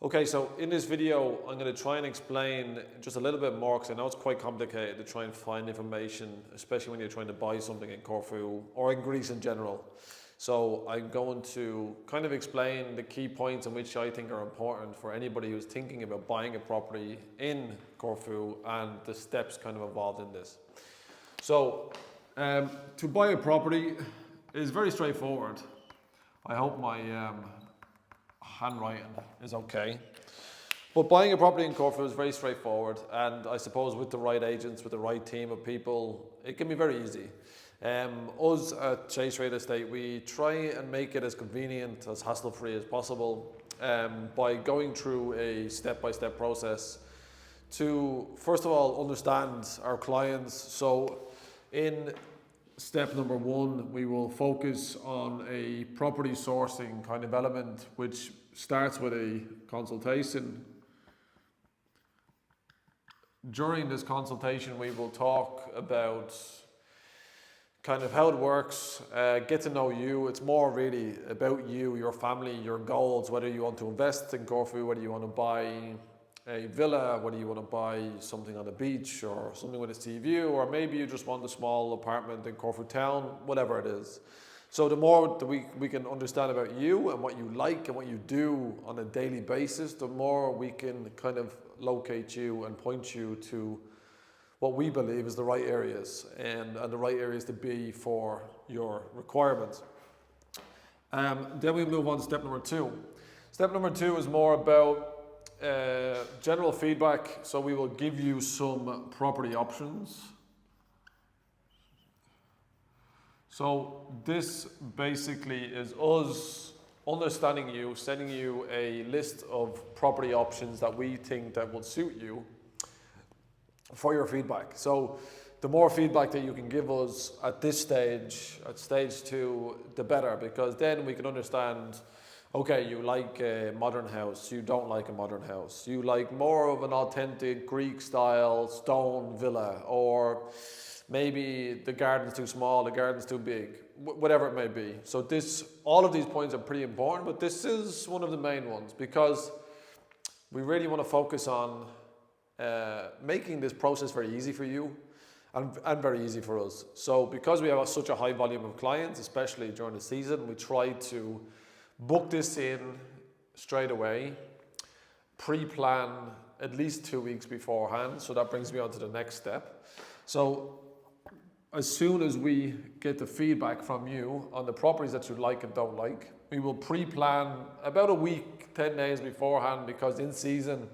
Okay, so in this video, I'm going to try and explain just a little bit more because I know it's quite complicated to try and find information, especially when you're trying to buy something in Corfu or in Greece in general. So I'm going to kind of explain the key points in which I think are important for anybody who's thinking about buying a property in Corfu and the steps kind of involved in this. So to buy a property is very straightforward. I hope my handwriting is okay. But buying a property in Corfu is very straightforward, and I suppose with the right agents, with the right team of people, it can be very easy. Us at Chase Real Estate, we try and make it as convenient, as hassle-free as possible by going through a step-by-step process to, first of all, understand our clients. So in step number one, we will focus on a property sourcing kind of element, which starts with a consultation. During this consultation, we will talk about kind of how it works, get to know you. It's more really about you, your family, your goals, whether you want to invest in Corfu, whether you want to buy a villa, whether you want to buy something on the beach or something with a sea view, or maybe you just want a small apartment in Corfu town, whatever it is. So the more that we can understand about you and what you like and what you do on a daily basis, the more we can kind of locate you and point you to what we believe is the right areas and the right areas to be for your requirements. Then we move on to step number two. Step number two is more about general feedback. So we will give you some property options. So this basically is us understanding you, sending you a list of property options that we think that will suit you for your feedback. So the more feedback that you can give us at this stage, at stage two, the better, because then we can understand, okay, you like a modern house, you don't like a modern house, you like more of an authentic Greek style stone villa, or maybe the garden's too small, the garden's too big, whatever it may be. So all of these points are pretty important, but this is one of the main ones because we really want to focus on making this process very easy for you and very easy for us. So because we have such a high volume of clients, especially during the season, we try to book this in straight away, pre-plan at least 2 weeks beforehand. So that brings me on to the next step. So as soon as we get the feedback from you on the properties that you like and don't like, we will pre-plan about a week, 10 days beforehand, because in season,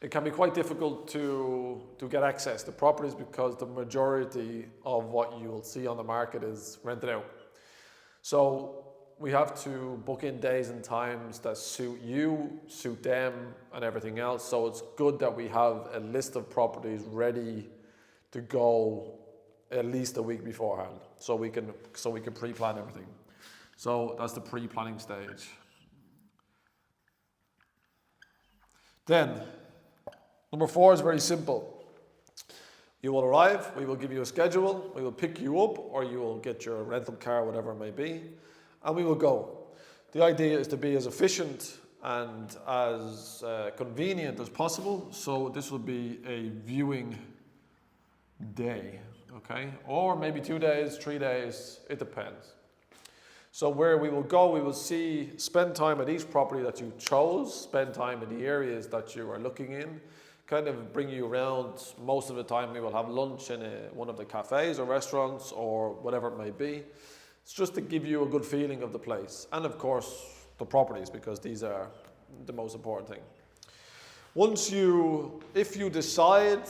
it can be quite difficult to get access to properties because the majority of what you will see on the market is rented out. So we have to book in days and times that suit you, suit them, and everything else. So it's good that we have a list of properties ready to go at least a week beforehand, so we can pre-plan everything. So that's the pre-planning stage. Then number four is very simple. You will arrive, we will give you a schedule, we will pick you up, or you will get your rental car, whatever it may be, and we will go. The idea is to be as efficient and as convenient as possible. So this will be a viewing day, okay? Or maybe 2 days, 3 days, it depends. So where we will go, we will spend time at each property that you chose, spend time in the areas that you are looking in, kind of bring you around. Most of the time we will have lunch in one of the cafes or restaurants or whatever it may be. It's just to give you a good feeling of the place. And of course, the properties, because these are the most important thing. If you decide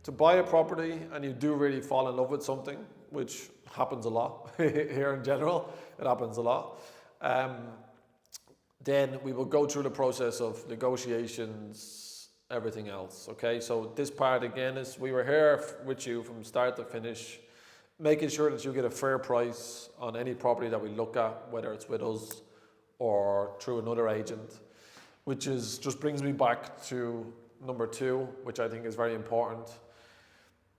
to buy a property and you do really fall in love with something, which happens a lot here in general, it happens a lot, then we will go through the process of negotiations, everything else, okay? So this part again is we were here with you from start to finish, making sure that you get a fair price on any property that we look at, whether it's with us or through another agent, which just brings me back to number two, which I think is very important.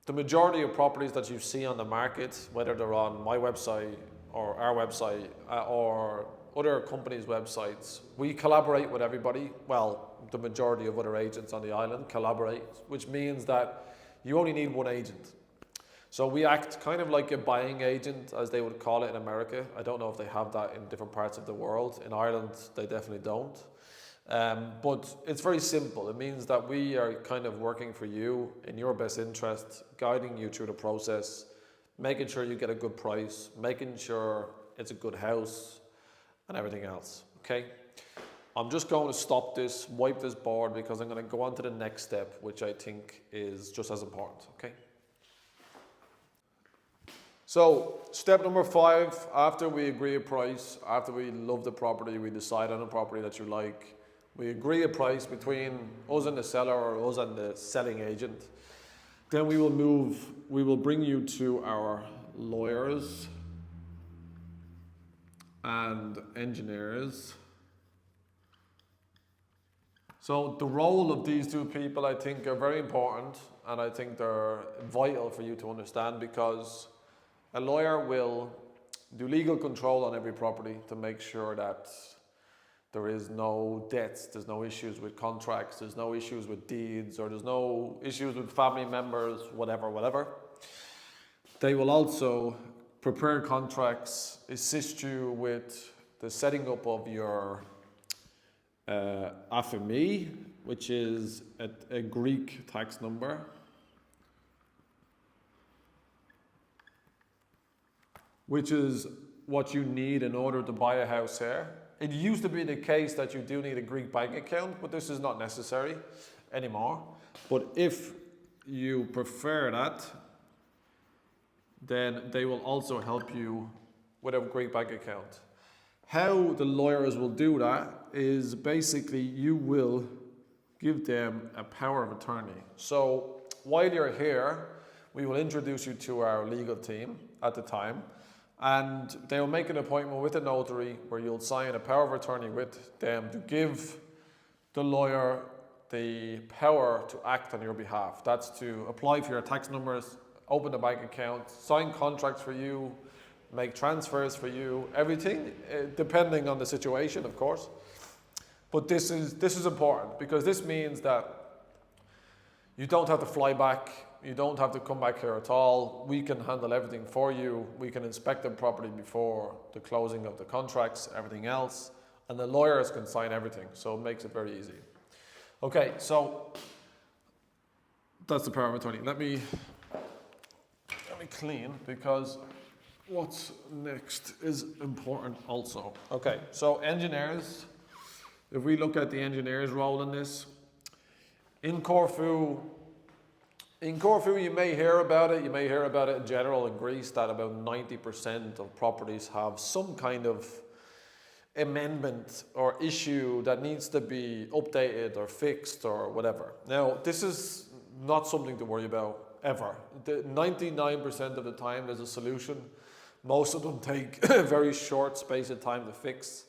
The majority of properties that you see on the market, whether they're on my website or our website or other companies' websites. We collaborate with everybody. Well, the majority of other agents on the island collaborate, which means that you only need one agent. So we act kind of like a buying agent, as they would call it in America. I don't know if they have that in different parts of the world. In Ireland, they definitely don't. But it's very simple. It means that we are kind of working for you in your best interest, guiding you through the process, making sure you get a good price, making sure it's a good house, and everything else, okay? I'm just going to stop this, wipe this board, because I'm going to go on to the next step, which I think is just as important, okay? So, step number 5, after we agree a price, after we love the property, we decide on a property that you like, we agree a price between us and the seller or us and the selling agent, then we will bring you to our lawyers and engineers. So the role of these two people, I think, are very important, and I think they're vital for you to understand, because a lawyer will do legal control on every property to make sure that there is no debts, there's no issues with contracts, there's no issues with deeds, or there's no issues with family members, whatever. They will also prepare contracts, assist you with the setting up of your AFME, which is a Greek tax number. Which is what you need in order to buy a house here. It used to be the case that you do need a Greek bank account, but this is not necessary anymore. But if you prefer that, then they will also help you with a Greek bank account. How the lawyers will do that is basically you will give them a power of attorney. So while you're here, we will introduce you to our legal team at the time, and they will make an appointment with a notary where you'll sign a power of attorney with them to give the lawyer the power to act on your behalf. That's to apply for your tax numbers, open a bank account, sign contracts for you, make transfers for you, everything, depending on the situation, of course. But this is important, because this means that you don't have to fly back. You don't have to come back here at all. We can handle everything for you. We can inspect the property before the closing of the contracts, everything else. And the lawyers can sign everything. So it makes it very easy. Okay, so that's the power of attorney. Let me clean, because what's next is important also. Okay, so engineers. If we look at the engineer's role in this, in Corfu, you may hear about it. You may hear about it in general in Greece, that about 90% of properties have some kind of amendment or issue that needs to be updated or fixed or whatever. Now, this is not something to worry about ever. 99% of the time there's a solution. Most of them take a very short space of time to fix.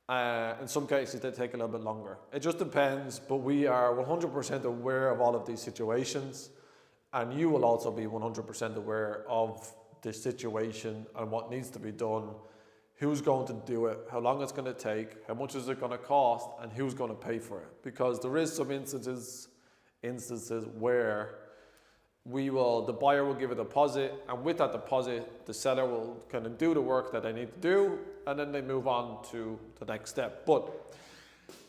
In some cases, they take a little bit longer. It just depends, but we are 100% aware of all of these situations, and you will also be 100% aware of the situation and what needs to be done, who's going to do it, how long it's going to take, how much is it going to cost, and who's going to pay for it. Because there is some instances where the buyer will give a deposit, and with that deposit, the seller will kind of do the work that they need to do, and then they move on to the next step. But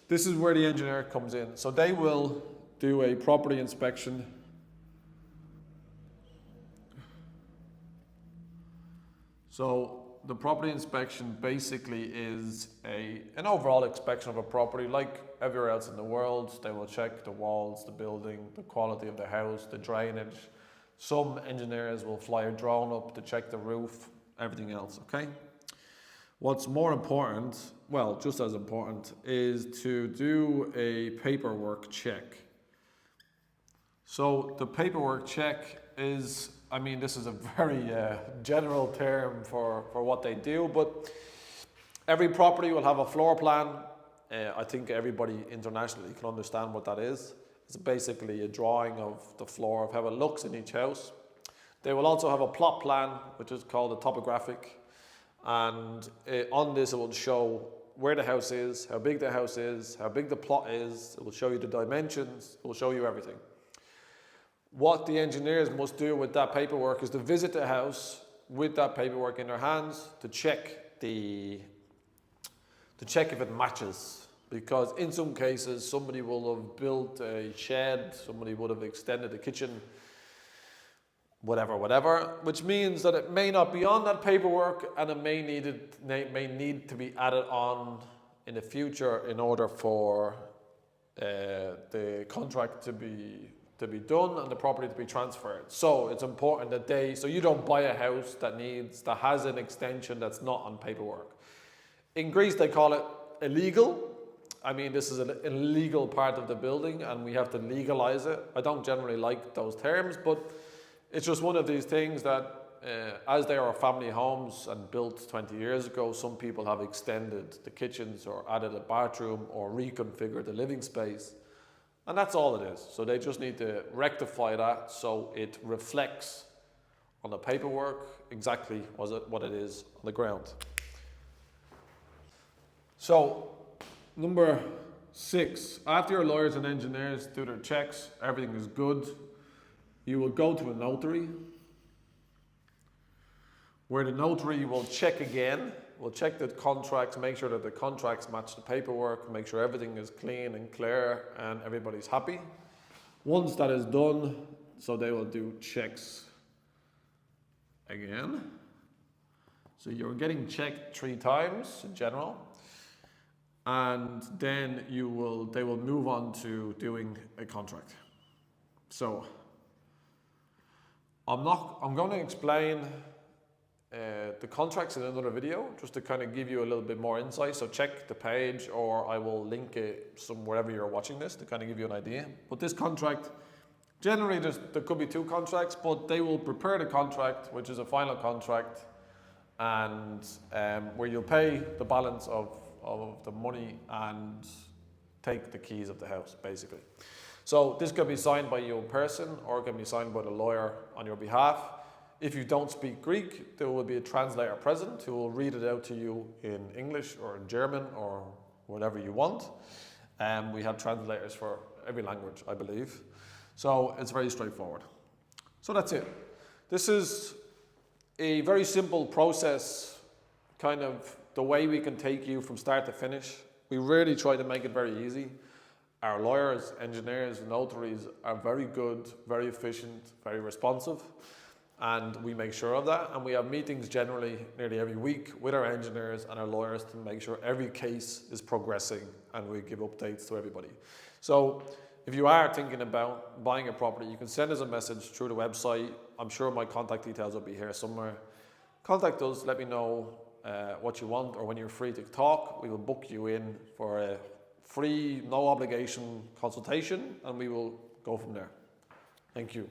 this is where the engineer comes in. So they will do a property inspection. So the property inspection basically is an overall inspection of a property, like everywhere else in the world. They will check the walls, the building, the quality of the house, the drainage. Some engineers will fly a drone up to check the roof, everything else, okay? What's more important, well, just as important, is to do a paperwork check. So the paperwork check is, this is a very general term for what they do, but every property will have a floor plan. I think everybody internationally can understand what that is. It's basically a drawing of the floor, of how it looks in each house. They will also have a plot plan, which is called a topographic. And on this, it will show where the house is, how big the house is, how big the plot is. It will show you the dimensions. It will show you everything. What the engineers must do with that paperwork is to visit the house with that paperwork in their hands to check if it matches. Because in some cases, somebody will have built a shed, somebody would have extended the kitchen, whatever, which means that it may not be on that paperwork, and it may need to be added on in the future in order for the contract to be done and the property to be transferred. So it's important that so you don't buy a house that has an extension that's not on paperwork. In Greece, they call it illegal. I mean, this is an illegal part of the building and we have to legalize it. I don't generally like those terms, but it's just one of these things that as they are family homes and built 20 years ago, some people have extended the kitchens or added a bathroom or reconfigured the living space. And that's all it is. So they just need to rectify that so it reflects on the paperwork exactly what it is on the ground. So, number 6, after your lawyers and engineers do their checks, everything is good, you will go to a notary, where the notary will check again, will check the contracts, make sure that the contracts match the paperwork, make sure everything is clean and clear and everybody's happy. Once that is done, so they will do checks again. So you're getting checked 3 times in general. And then they will move on to doing a contract. So I'm going to explain the contracts in another video, just to kind of give you a little bit more insight. So check the page, or I will link it wherever you're watching this to kind of give you an idea. But this contract, generally there could be 2 contracts, but they will prepare the contract, which is a final contract, and where you'll pay the balance of the money and take the keys of the house, basically. So this can be signed by you in person, or it can be signed by the lawyer on your behalf. If you don't speak Greek, there will be a translator present who will read it out to you in English or in German or whatever you want. We have translators for every language, I believe. So it's very straightforward. So that's it. This is a very simple process, kind of the way we can take you from start to finish. We really try to make it very easy. Our lawyers, engineers, notaries are very good, very efficient, very responsive, and we make sure of that. And we have meetings generally nearly every week with our engineers and our lawyers to make sure every case is progressing, and we give updates to everybody. So if you are thinking about buying a property, you can send us a message through the website. I'm sure my contact details will be here somewhere. Contact us, let me know what you want, or when you're free to talk, we will book you in for a free, no obligation consultation, and we will go from there. Thank you.